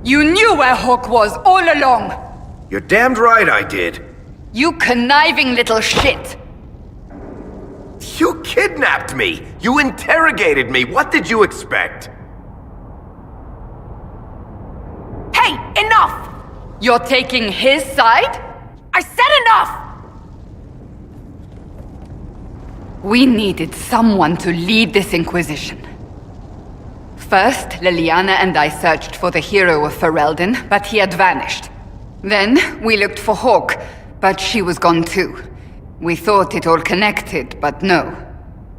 You knew where Hawk was all along! You're damned right I did. You conniving little shit! You kidnapped me! You interrogated me! What did you expect? Hey, enough! You're taking his side? I said enough! We needed someone to lead this Inquisition. First, Liliana and I searched for the hero of Ferelden, but he had vanished. Then, we looked for Hawk, but she was gone too. We thought it all connected, but no.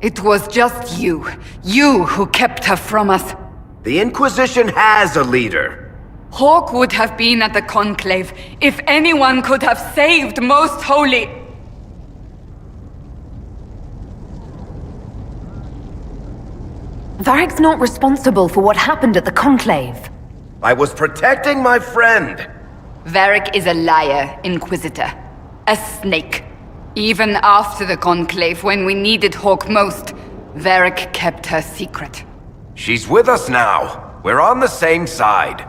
It was just you. You who kept her from us. The Inquisition has a leader. Hawk would have been at the Conclave if anyone could have saved Most Holy. Varric's not responsible for what happened at the Conclave. I was protecting my friend. Varric is a liar, Inquisitor. A snake. Even after the Conclave, when we needed Hawk most, Varric kept her secret. She's with us now. We're on the same side.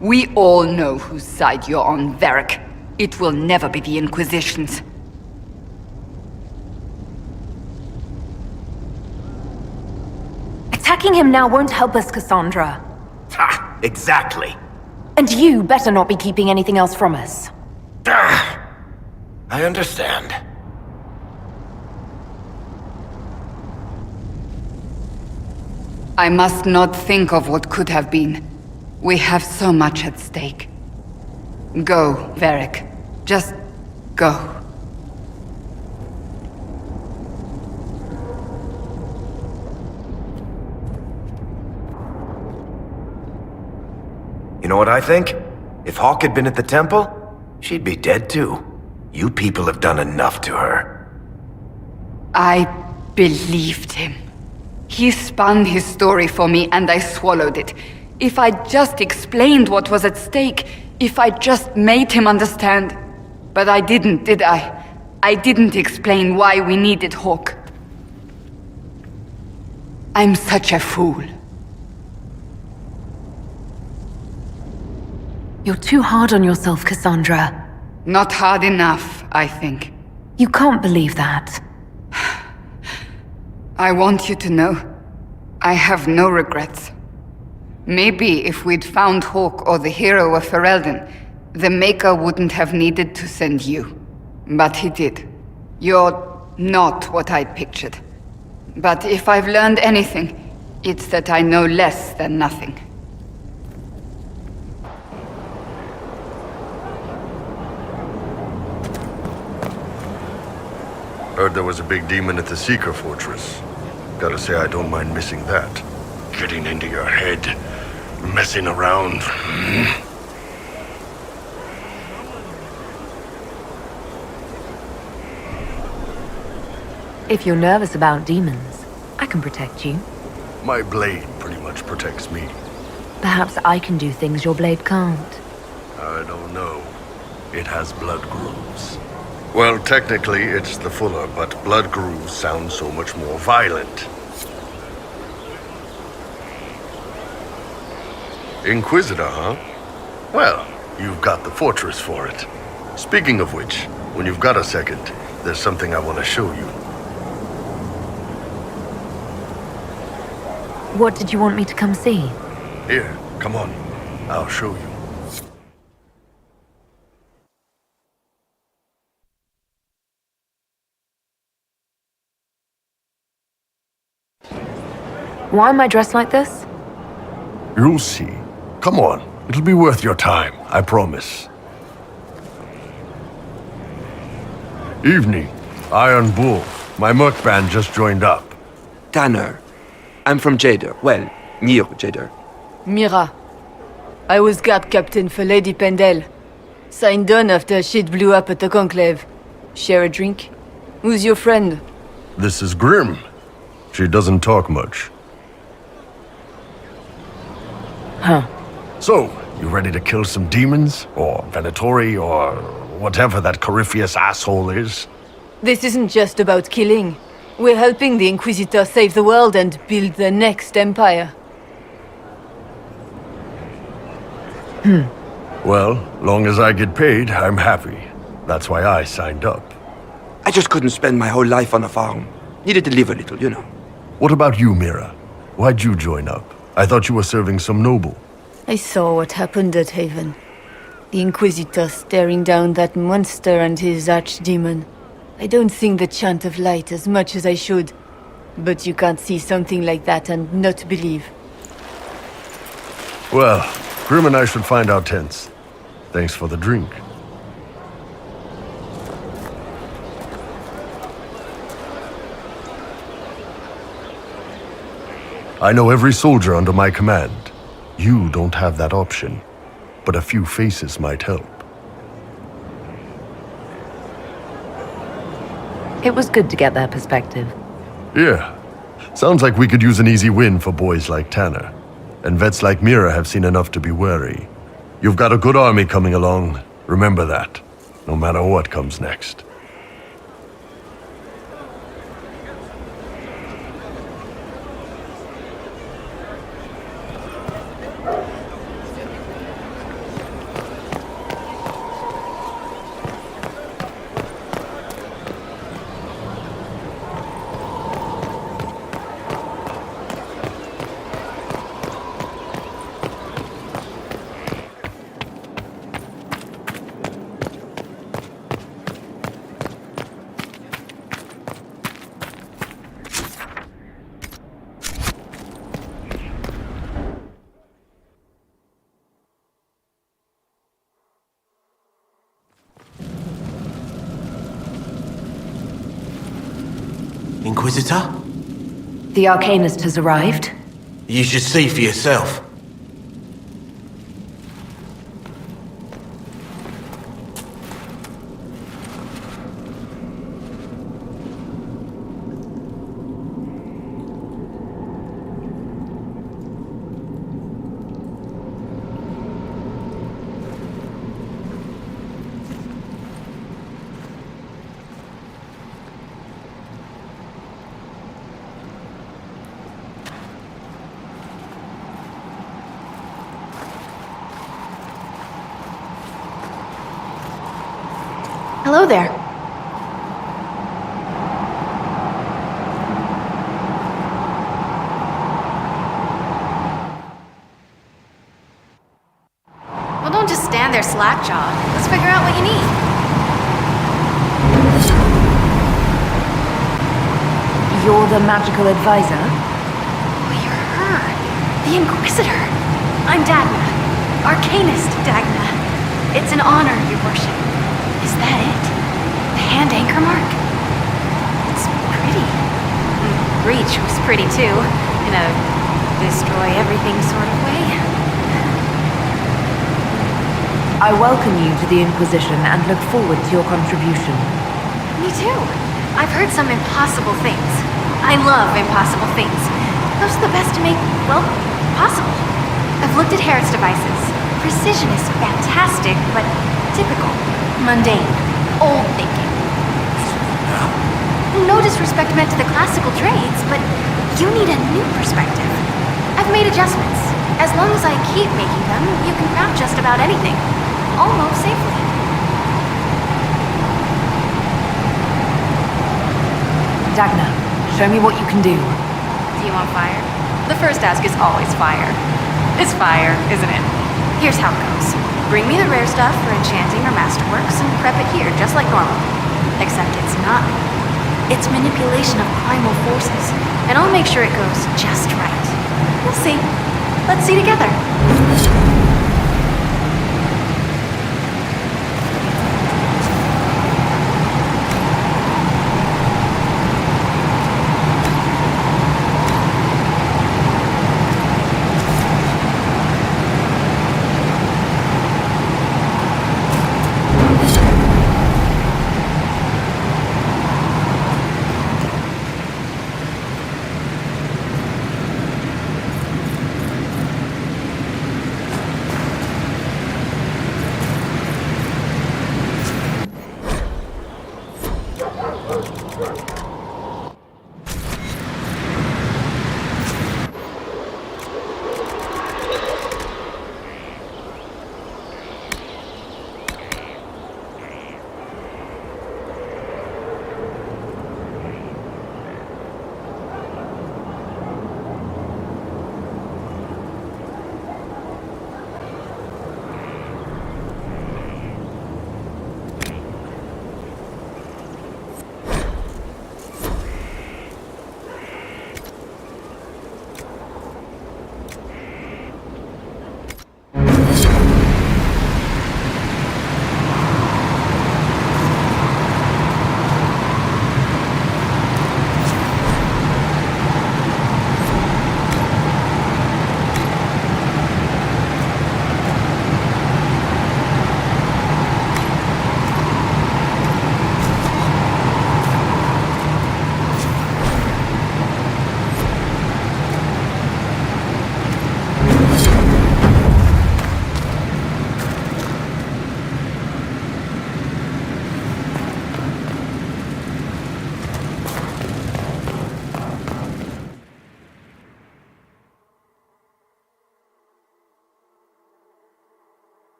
We all know whose side you're on, Varric. It will never be the Inquisition's. Attacking him now won't help us, Cassandra. Ha! Exactly. And you better not be keeping anything else from us. Ah, I understand. I must not think of what could have been. We have so much at stake. Go, Varric. Just go. You know what I think? If Hawk had been at the temple, she'd be dead too. You people have done enough to her. I believed him. He spun his story for me and I swallowed it. If I just explained what was at stake, if I just made him understand. But I didn't, did I? I didn't explain why we needed Hawk. I'm such a fool. You're too hard on yourself, Cassandra. Not hard enough, I think. You can't believe that. I want you to know, I have no regrets. Maybe if we'd found Hawk or the hero of Ferelden, the Maker wouldn't have needed to send you. But he did. You're not what I'd pictured. But if I've learned anything, it's that I know less than nothing. Heard there was a big demon at the Seeker Fortress. Gotta say, I don't mind missing that. Getting into your head, messing around. If you're nervous about demons, I can protect you. My blade pretty much protects me. Perhaps I can do things your blade can't. I don't know. It has blood grooves. Well, technically, it's the Fuller, but blood grooves sound so much more violent. Inquisitor, huh? Well, you've got the fortress for it. Speaking of which, when you've got a second, there's something I want to show you. What did you want me to come see? Here, come on. I'll show you. Why am I dressed like this? You'll see. Come on. It'll be worth your time, I promise. Evening. Iron Bull. My merc band just joined up. Tanner. I'm from Jader. Well, near Jader. Mira. I was guard captain for Lady Pendel. Signed on after shit blew up at the Conclave. Share a drink? Who's your friend? This is Grim. She doesn't talk much. Huh. So, you ready to kill some demons? Or Venatori, or whatever that Corypheus asshole is? This isn't just about killing. We're helping the Inquisitor save the world and build the next empire. Well, long as I get paid, I'm happy. That's why I signed up. I just couldn't spend my whole life on a farm. Needed to live a little, you know. What about you, Mira? Why'd you join up? I thought you were serving some noble. I saw what happened at Haven. The Inquisitor staring down that monster and his archdemon. I don't sing the chant of light as much as I should. But you can't see something like that and not believe. Well, Grim and I should find our tents. Thanks for the drink. I know every soldier under my command. You don't have that option, but a few faces might help. It was good to get their perspective. Yeah. Sounds like we could use an easy win for boys like Tanner. And vets like Mira have seen enough to be wary. You've got a good army coming along. Remember that, no matter what comes next. Inquisitor? The Arcanist has arrived. You should see for yourself. Hello there. Well, don't just stand there slack-jawed. Let's figure out what you need. You're the magical advisor? Oh, you're her. The Inquisitor. I'm Dagna. Arcanist Dagna. It's an honor, your worship. Is that it? The hand anchor mark? It's pretty. Breach was pretty too, in a destroy everything sort of way. I welcome you to the Inquisition and look forward to your contribution. Me too. I've heard some impossible things. I love impossible things. Those are the best to make, well, possible. I've looked at Harrod's devices. Precision is fantastic, but typical. Mundane. Old thinking. No disrespect meant to the classical trades, but you need a new perspective. I've made adjustments. As long as I keep making them, you can craft just about anything. Almost safely. Dagna, show me what you can do. Do you want fire? The first task is always fire. It's fire, isn't it? Here's how it goes. Bring me the rare stuff for enchanting or masterworks and prep it here, just like normal. Except it's not. It's manipulation of primal forces, and I'll make sure it goes just right. We'll see. Let's see together.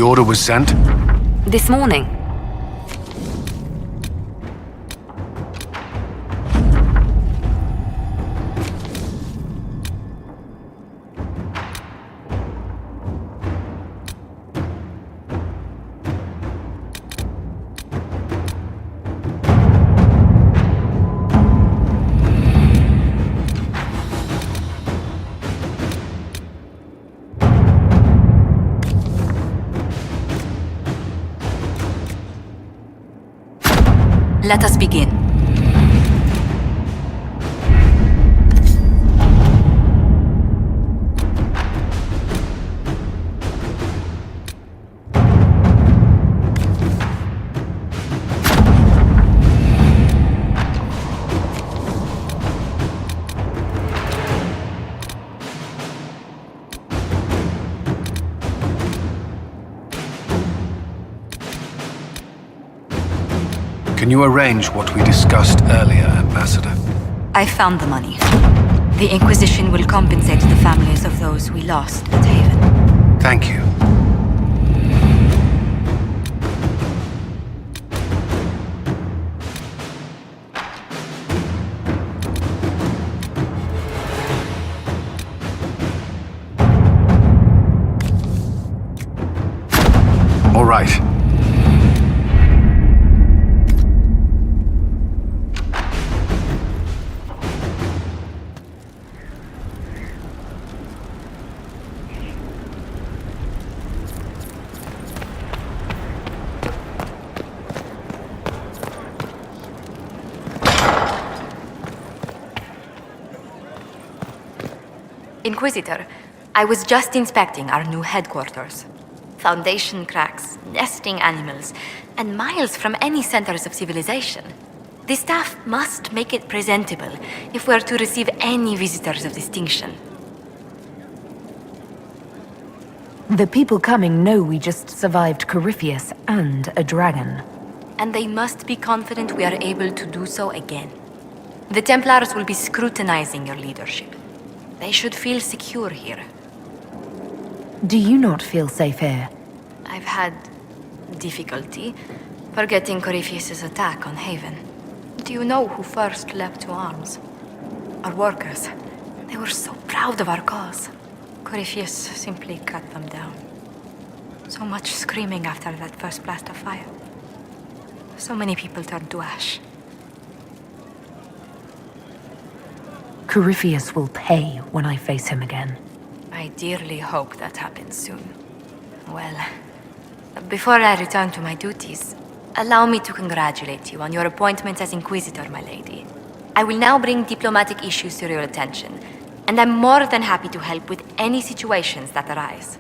The order was sent? This morning. Let us begin. Can you arrange what we discussed earlier, Ambassador? I found the money. The Inquisition will compensate the families of those we lost at Haven. Thank you. All right. Inquisitor, I was just inspecting our new headquarters. Foundation cracks, nesting animals, and miles from any centers of civilization. The staff must make it presentable if we're to receive any visitors of distinction. The people coming know we just survived Corypheus and a dragon. And they must be confident we are able to do so again. The Templars will be scrutinizing your leadership. They should feel secure here. Do you not feel safe here? I've had difficulty forgetting Corypheus's attack on Haven. Do you know who first leapt to arms? Our workers. They were so proud of our cause. Corypheus simply cut them down. So much screaming after that first blast of fire. So many people turned to ash. Corypheus will pay when I face him again. I dearly hope that happens soon. Well, before I return to my duties, allow me to congratulate you on your appointment as Inquisitor, my lady. I will now bring diplomatic issues to your attention, and I'm more than happy to help with any situations that arise.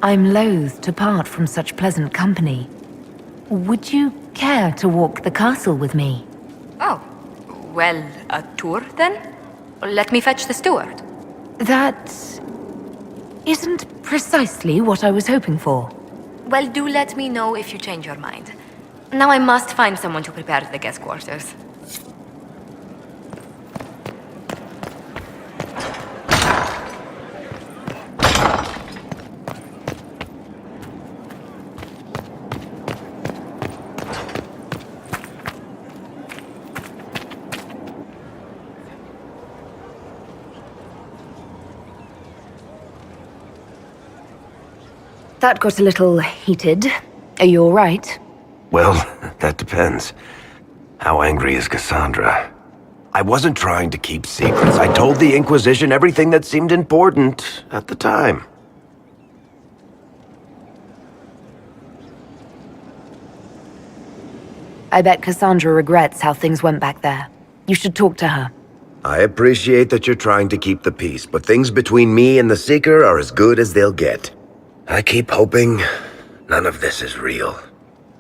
I'm loath to part from such pleasant company. Would you care to walk the castle with me? Oh, well, a tour then? Let me fetch the steward. That isn't precisely what I was hoping for. Well, do let me know if you change your mind. Now I must find someone to prepare the guest quarters. That got a little heated. Are you all right? Well, that depends. How angry is Cassandra? I wasn't trying to keep secrets. I told the Inquisition everything that seemed important at the time. I bet Cassandra regrets how things went back there. You should talk to her. I appreciate that you're trying to keep the peace, but things between me and the Seeker are as good as they'll get. I keep hoping none of this is real.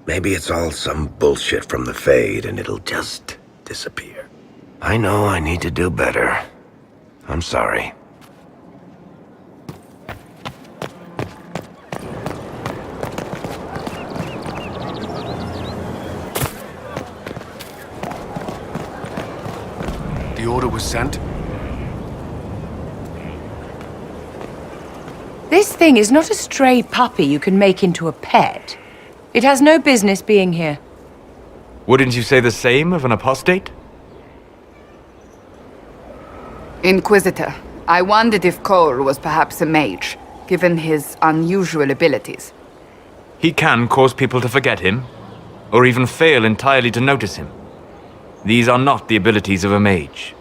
Maybe it's all some bullshit from the Fade and it'll just disappear. I know I need to do better. I'm sorry. The order was sent? This thing is not a stray puppy you can make into a pet. It has no business being here. Wouldn't you say the same of an apostate? Inquisitor, I wondered if Cole was perhaps a mage, given his unusual abilities. He can cause people to forget him, or even fail entirely to notice him. These are not the abilities of a mage.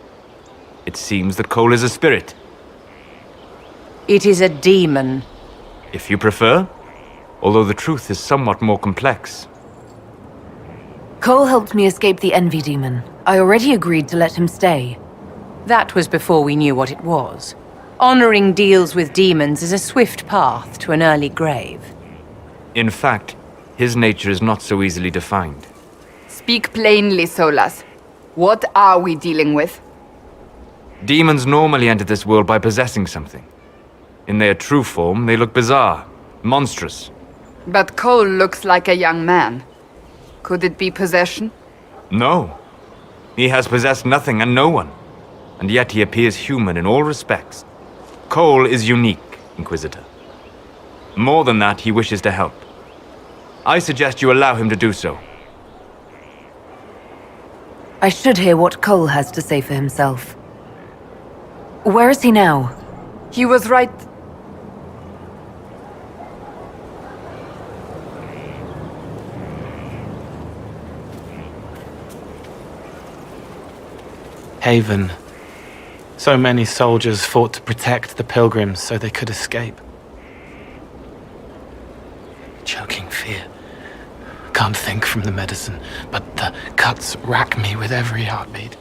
It seems that Cole is a spirit. It is a demon. If you prefer, although the truth is somewhat more complex. Cole helped me escape the Envy Demon. I already agreed to let him stay. That was before we knew what it was. Honoring deals with demons is a swift path to an early grave. In fact, his nature is not so easily defined. Speak plainly, Solas. What are we dealing with? Demons normally enter this world by possessing something. In their true form, they look bizarre, monstrous. But Cole looks like a young man. Could it be possession? No. He has possessed nothing and no one. And yet he appears human in all respects. Cole is unique, Inquisitor. More than that, he wishes to help. I suggest you allow him to do so. I should hear what Cole has to say for himself. Where is he now? He was right. Haven. So many soldiers fought to protect the pilgrims so they could escape. Choking fear. Can't think from the medicine, but the cuts rack me with every heartbeat.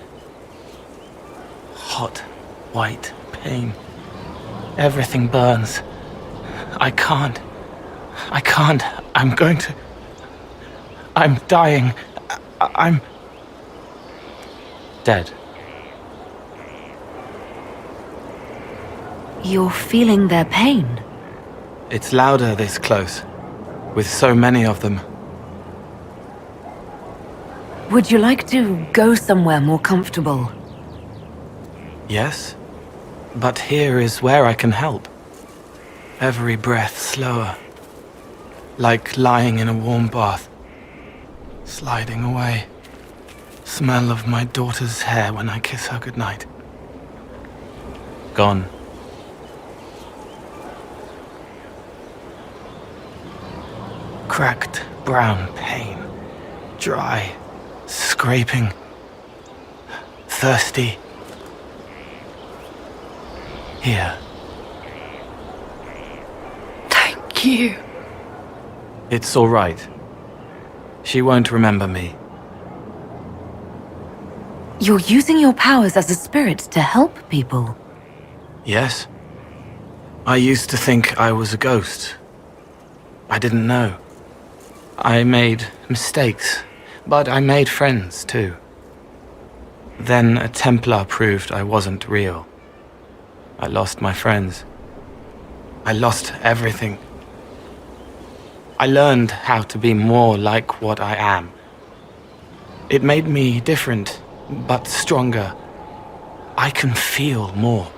Hot, white pain. Everything burns. I can't. I'm going to... I'm dying. I'm... dead. You're feeling their pain? It's louder this close, with so many of them. Would you like to go somewhere more comfortable? Yes, but here is where I can help. Every breath slower, like lying in a warm bath, sliding away. Smell of my daughter's hair when I kiss her goodnight. Gone. Cracked brown pain, dry, scraping, thirsty. Here. Thank you. It's all right. She won't remember me. You're using your powers as a spirit to help people. Yes. I used to think I was a ghost. I didn't know. I made mistakes, but I made friends too. Then a Templar proved I wasn't real. I lost my friends. I lost everything. I learned how to be more like what I am. It made me different, but stronger. I can feel more.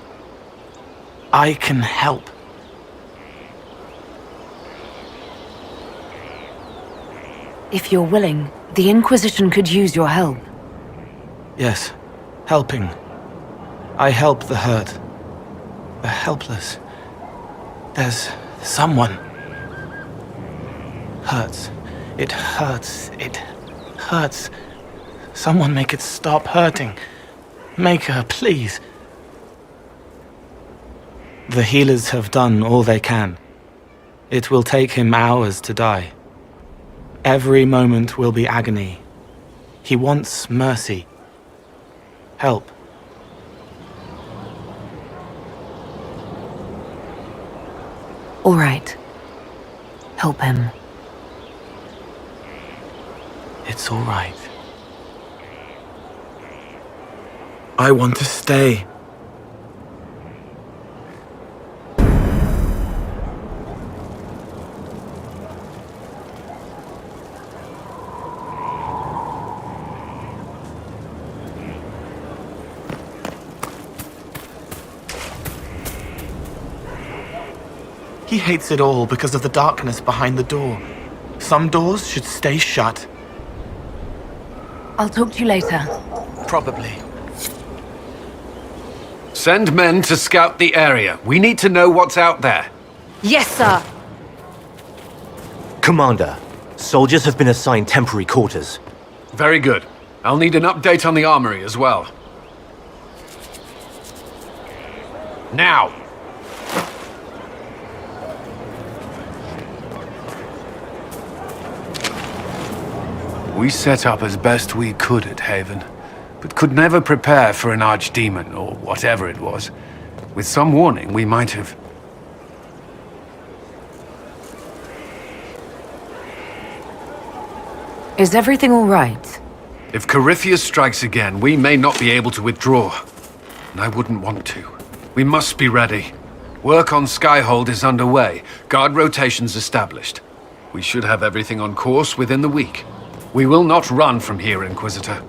I can help. If you're willing, the Inquisition could use your help. Yes, helping. I help the hurt, the helpless. There's someone. Hurts. It hurts. It hurts. Someone make it stop hurting. Make her, please. The healers have done all they can. It will take him hours to die. Every moment will be agony. He wants mercy. Help. All right. Help him. It's all right. I want to stay. He hates it all because of the darkness behind the door. Some doors should stay shut. I'll talk to you later. Probably. Send men to scout the area. We need to know what's out there. Yes, sir! Commander, soldiers have been assigned temporary quarters. Very good. I'll need an update on the armory as well. Now! We set up as best we could at Haven, but could never prepare for an archdemon, or whatever it was. With some warning, we might have... Is everything all right? If Corypheus strikes again, we may not be able to withdraw. And I wouldn't want to. We must be ready. Work on Skyhold is underway. Guard rotations established. We should have everything on course within the week. We will not run from here, Inquisitor.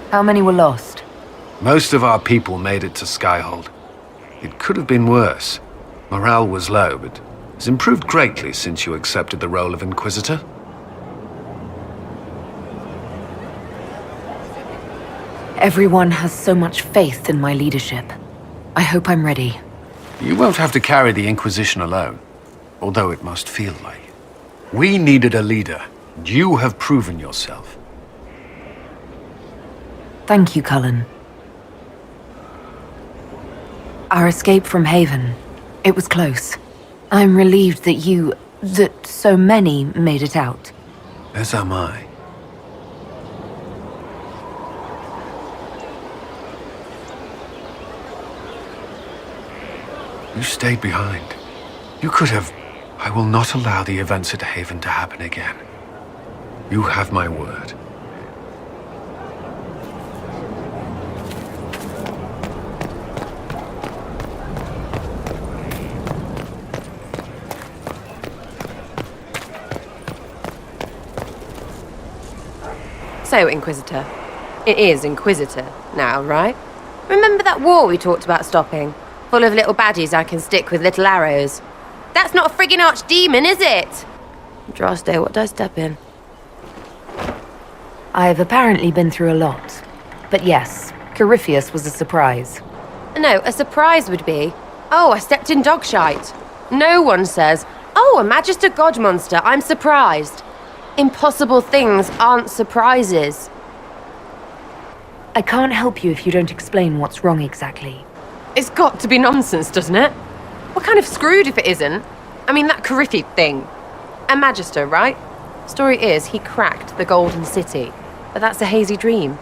How many were lost? Most of our people made it to Skyhold. It could have been worse. Morale was low, but it's improved greatly since you accepted the role of Inquisitor. Everyone has so much faith in my leadership. I hope I'm ready. You won't have to carry the Inquisition alone, although it must feel like it. We needed a leader. You have proven yourself. Thank you, Cullen. Our escape from Haven, it was close. I'm relieved that so many made it out. As am I. You stayed behind. You could have... I will not allow the events at Haven to happen again. You have my word. So, Inquisitor. It is Inquisitor now, right? Remember that war we talked about stopping? Full of little baddies I can stick with little arrows. That's not a friggin' archdemon, is it? Droste, what did I step in? I've apparently been through a lot. But yes, Corypheus was a surprise. No, a surprise would be, oh, I stepped in dog shite. No one says, oh, a Magister God monster, I'm surprised. Impossible things aren't surprises. I can't help you if you don't explain what's wrong exactly. It's got to be nonsense, doesn't it? We're kind of screwed if it isn't. I mean, that Corypheus thing. A Magister, right? Story is, he cracked the Golden City. But that's a hazy dream.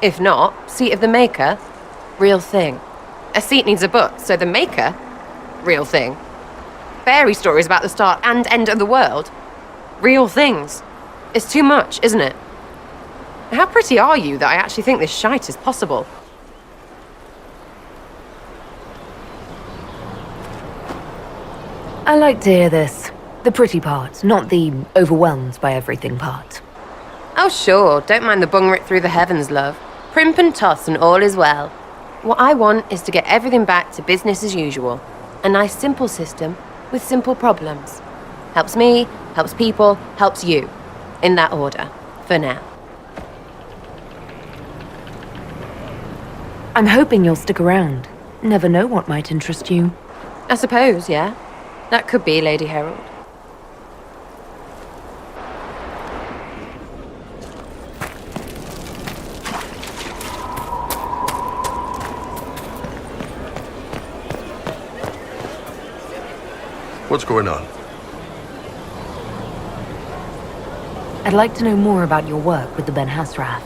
If not, Seat of the Maker, real thing. A seat needs a book, so the Maker, real thing. Fairy stories about the start and end of the world, real things. It's too much, isn't it? How pretty are you that I actually think this shite is possible? I like to hear this. The pretty part, not the overwhelmed by everything part. Oh sure, don't mind the bung ripped through the heavens, love. Primp and toss and all is well. What I want is to get everything back to business as usual. A nice simple system with simple problems. Helps me, helps people, helps you. In that order, for now. I'm hoping you'll stick around. Never know what might interest you. I suppose, yeah. That could be Lady Herald. What's going on? I'd like to know more about your work with the Ben Hasrath.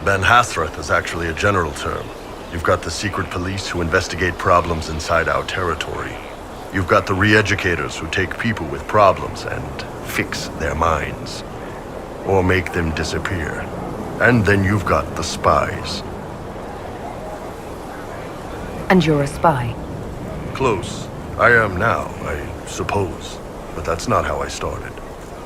Ben Hasrath is actually a general term. You've got the secret police who investigate problems inside our territory. You've got the re-educators who take people with problems and fix their minds. Or make them disappear. And then you've got the spies. And you're a spy? Close. I am now, I suppose. But that's not how I started.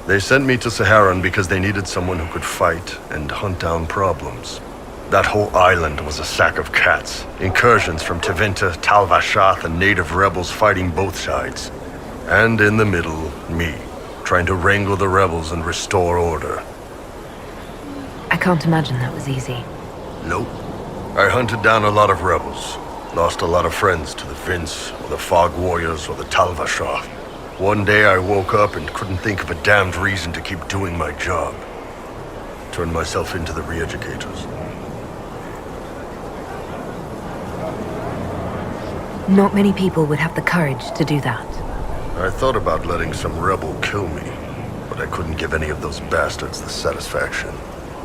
They sent me to Saharan because they needed someone who could fight and hunt down problems. That whole island was a sack of cats. Incursions from Tevinter, Tal-Vashath, and native rebels fighting both sides. And in the middle, me, trying to wrangle the rebels and restore order. I can't imagine that was easy. Nope. I hunted down a lot of rebels. Lost a lot of friends to the Vince, or the Fog Warriors, or the Tal-Vashath. One day I woke up and couldn't think of a damned reason to keep doing my job. Turned myself into the re-educators. Not many people would have the courage to do that. I thought about letting some rebel kill me, but I couldn't give any of those bastards the satisfaction.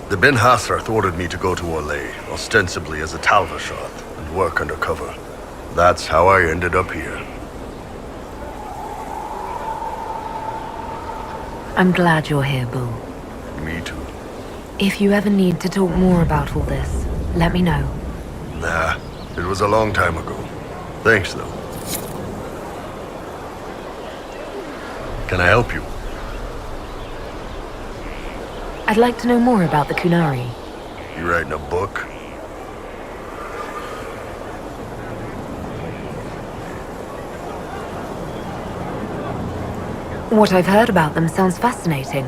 The Ben Hasrath ordered me to go to Orlais, ostensibly as a Tal-Vashath, and work undercover. That's how I ended up here. I'm glad you're here, Bull. Me too. If you ever need to talk more about all this, let me know. Nah, it was a long time ago. Thanks, though. Can I help you? I'd like to know more about the Kunari. You writing a book? What I've heard about them sounds fascinating.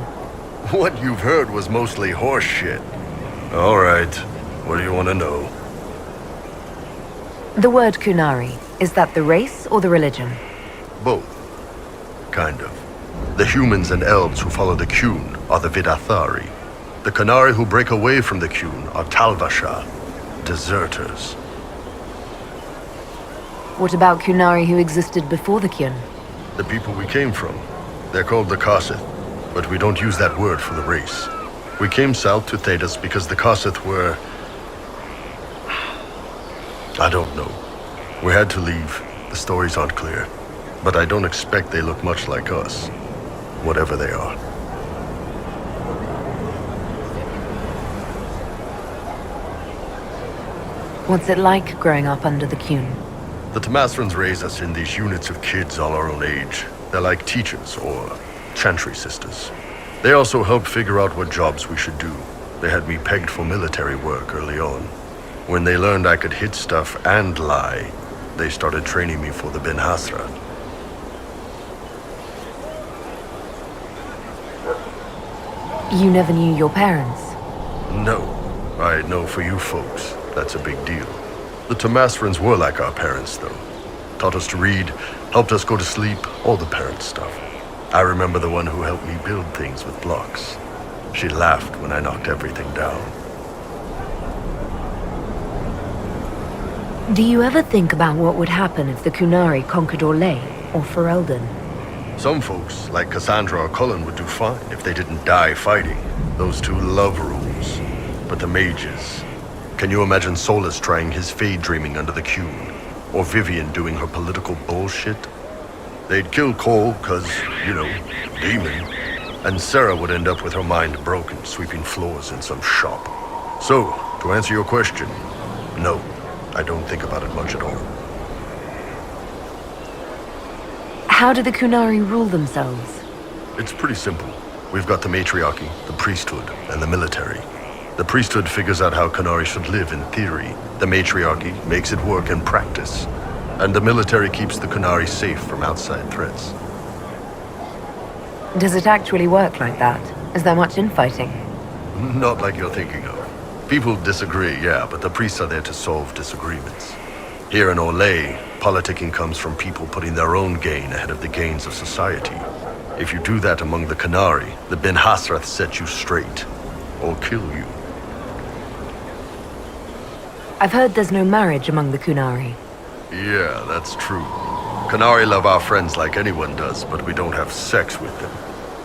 What you've heard was mostly horse shit. All right. What do you want to know? The word Kunari, is that the race or the religion? Both. Kind of. The humans and elves who follow the Qun are the Vidathari. The Kunari who break away from the Qun are Tal-Vashath, deserters. What about Kunari who existed before the Qun? The people we came from. They're called the Kossith, but we don't use that word for the race. We came south to Thedas because the Kossith were... I don't know. We had to leave. The stories aren't clear. But I don't expect they look much like us. Whatever they are. What's it like growing up under the Qun? The Tamasrans raise us in these units of kids all our own age. They're like teachers, or chantry sisters. They also help figure out what jobs we should do. They had me pegged for military work early on. When they learned I could hit stuff and lie, they started training me for the Ben Hasrath. You never knew your parents? No. I know for you folks, that's a big deal. The Tamasrans were like our parents, though. Taught us to read, helped us go to sleep, all the parent stuff. I remember the one who helped me build things with blocks. She laughed when I knocked everything down. Do you ever think about what would happen if the Kunari conquered Orlais or Ferelden? Some folks, like Cassandra or Cullen, would do fine if they didn't die fighting. Those two love rules. But the mages... Can you imagine Solus trying his fade dreaming under the Qun? Or Vivian doing her political bullshit? They'd kill Cole, cause, you know, demon. And Sarah would end up with her mind broken, sweeping floors in some shop. So, to answer your question, no, I don't think about it much at all. How do the Kunari rule themselves? It's pretty simple. We've got the matriarchy, the priesthood, and the military. The priesthood figures out how Kunari should live in theory. The matriarchy makes it work in practice. And the military keeps the Kunari safe from outside threats. Does it actually work like that? Is there much infighting? Not like you're thinking of. People disagree, yeah, but the priests are there to solve disagreements. Here in Orlais, politicking comes from people putting their own gain ahead of the gains of society. If you do that among the Kunari, the Ben Hasrath set you straight. Or kill you. I've heard there's no marriage among the Kunari. Yeah, that's true. Kunari love our friends like anyone does, but we don't have sex with them.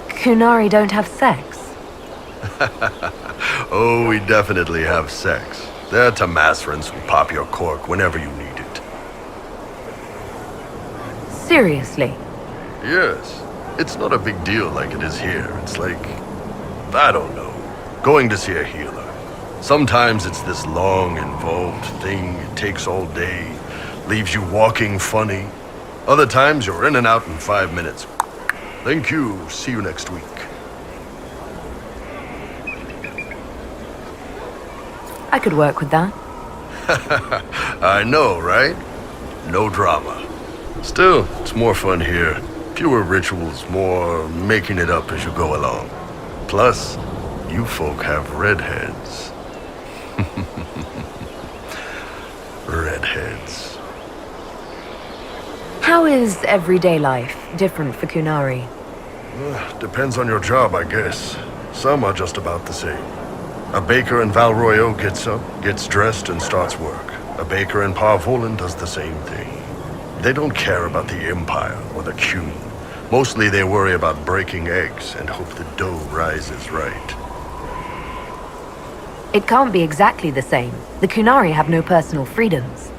Kunari don't have sex? Oh, we definitely have sex. They're Tamasrans who pop your cork whenever you need it. Seriously? Yes. It's not a big deal like it is here. It's like... I don't know. Going to see a healer. Sometimes it's this long, involved thing. It takes all day. Leaves you walking funny. Other times you're in and out in 5 minutes. Thank you. See you next week. I could work with that. I know, right? No drama. Still, it's more fun here. Fewer rituals, more making it up as you go along. Plus, you folk have redheads. Redheads. How is everyday life different for Kunari? Depends on your job, I guess. Some are just about the same. A baker in Valroyo gets up, gets dressed, and starts work. A baker in Parvolan does the same thing. They don't care about the Empire or the Q. Mostly they worry about breaking eggs and hope the dough rises right. It can't be exactly the same. The Kunari have no personal freedoms.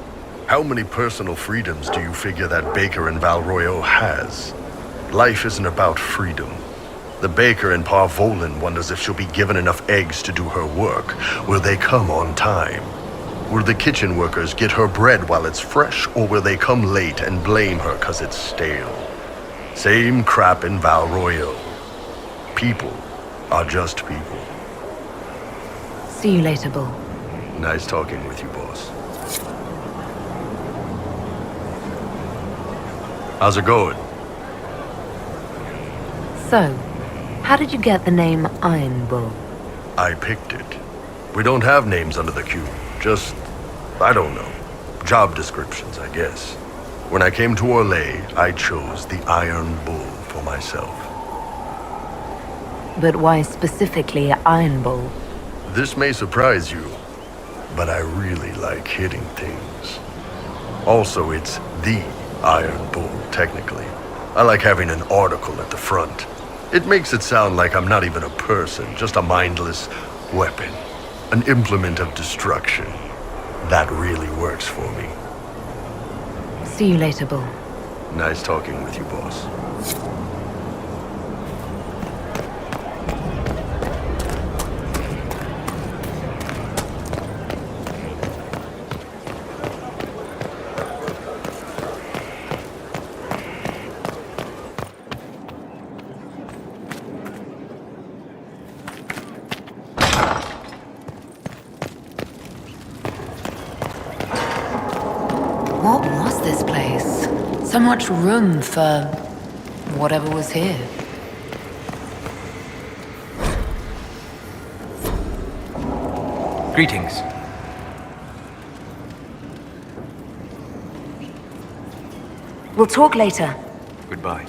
How many personal freedoms do you figure that baker in Valroyo has? Life isn't about freedom. The baker in Parvolan wonders if she'll be given enough eggs to do her work. Will they come on time? Will the kitchen workers get her bread while it's fresh, or will they come late and blame her 'cause it's stale? Same crap in Valroyo. People are just people. See you later, Bull. Nice talking with you, boss. How's it going? So, how did you get the name Iron Bull? I picked it. We don't have names under the Q. Just, I don't know. Job descriptions, I guess. When I came to Orlais, I chose the Iron Bull for myself. But why specifically Iron Bull? This may surprise you, but I really like hitting things. Also, it's the Iron Bull, technically. I like having an article at the front. It makes it sound like I'm not even a person, just a mindless weapon. An implement of destruction. That really works for me. See you later, Bull. Nice talking with you, boss. What was this place? So much room for whatever was here. Greetings. We'll talk later. Goodbye.